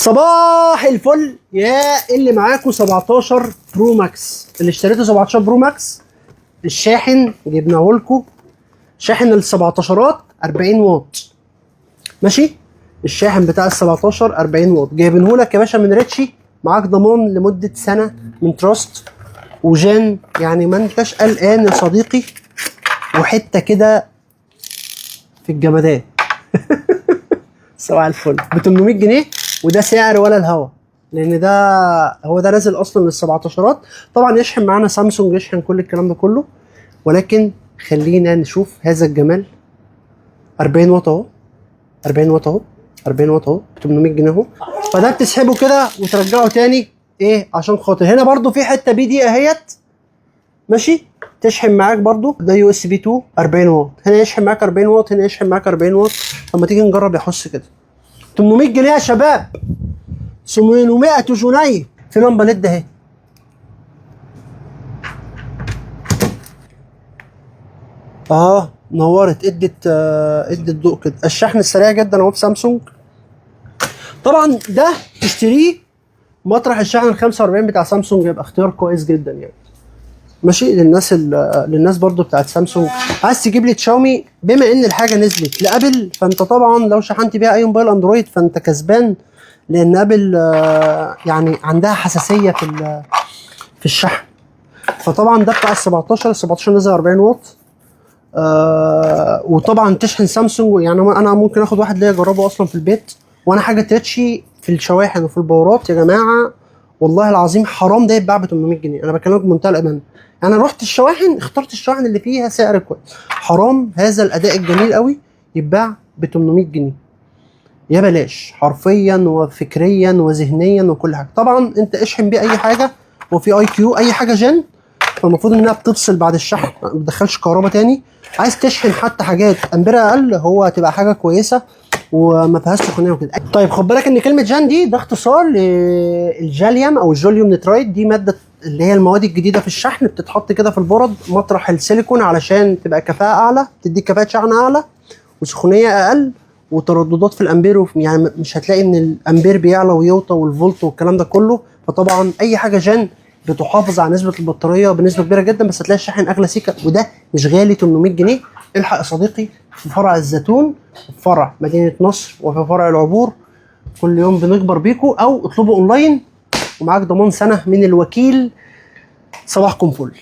صباح الفل يا اللي معاكم 17 برو ماكس. اللي اشتريته 17 برو ماكس الشاحن جبناه لكم، شاحن ال 17 40 واط ماشي. الشاحن بتاع ال 17 40 واط جايبينه لك يا باشا من ريتشي، معاك ضمان لمده سنه من تراست وجان، يعني ما انتش قلقان يا صديقي. وحته كده في الجمدان صباح الفل ب 800 جنيه، وده سعر ولا الهوا، لان ده هو ده نازل اصلا لل17. طبعا يشحن معانا سامسونج، يشحن كل الكلام ده كله، ولكن خلينا نشوف هذا الجمال. 40 واط اهو، 40 واط اهو، 40 واط اهو، 800 جنيه اهو. فده بتسحبه كده وترجعه تاني ايه عشان خاطر هنا برضو في حته بي دي اهيت ماشي، تشحن معاك برضو. ده يو اس بي 2 40 واط، هنا يشحن معاك 40 واط، هنا يشحن معاك 40 واط. لما تيجي نجرب يحس كده 800 جنيه يا شباب، 800 جنيه في لمبه ليد اهي. نورت، ادت ضوء كده. الشحن السريع جدا اهو بسامسونج. طبعا ده تشتريه مطرح الشحن ال 45 بتاع سامسونج، يبقى اختيار كويس جدا يعني ماشي. للناس برضو بتاعت سامسونج عايز تجيب لي تشاومي، بما ان الحاجه نزلت لابل، فانت طبعا لو شحنت بيها اي موبايل اندرويد فانت كسبان، لان ابل يعني عندها حساسيه في الشحن. فطبعا ده بتاع ال 17 نزل 40 واط. وطبعا تشحن سامسونج، يعني انا ممكن اخد واحد ليا اجربه اصلا في البيت، وانا حاجه تريتشي في الشواحن وفي الباورات يا جماعه. والله العظيم حرام ده يتباع ب 800 جنيه، انا بكلمك بمنتهى الامان. انا رحت الشواحن، اخترت الشواحن اللي فيها سعر كويس. حرام هذا الاداء الجميل قوي يتباع ب 800 جنيه يا بلاش، حرفيا وفكريا وذهنيا وكل حاجه. طبعا انت اشحن بيه اي حاجه، وفي اي كيو اي حاجه جن، فالمفروض انها بتفصل بعد الشحن، ما بتدخلش كهرباء تاني. عايز تشحن حتى حاجات امبير اقل، هو هتبقى حاجه كويسه وما فيهاش سخونيه وكده. طيب خد بالك ان كلمه جان دي ده اختصار للجاليوم او الجوليوم نترايد. دي ماده اللي هي المواد الجديده في الشحن، بتتحط كده في البورد مطرح السيليكون علشان تبقى كفاءه اعلى، تديك كفاءه شحن اعلى وسخونيه اقل وترددات في الامبير. يعني مش هتلاقي ان الامبير بيعلى ويوطى والفولت والكلام ده كله. فطبعا اي حاجه جان بتحافظ على نسبه البطاريه بنسبه كبيره جدا، بس هتلاقي الشاحن اغلى سيكه، وده مش غالي 800 جنيه. الحق يا صديقي في فرع الزيتون، في فرع مدينه نصر، وفي فرع العبور. كل يوم بنكبر بيكو، او اطلبوا اونلاين ومعاك ضمان سنه من الوكيل. صباحكم فل.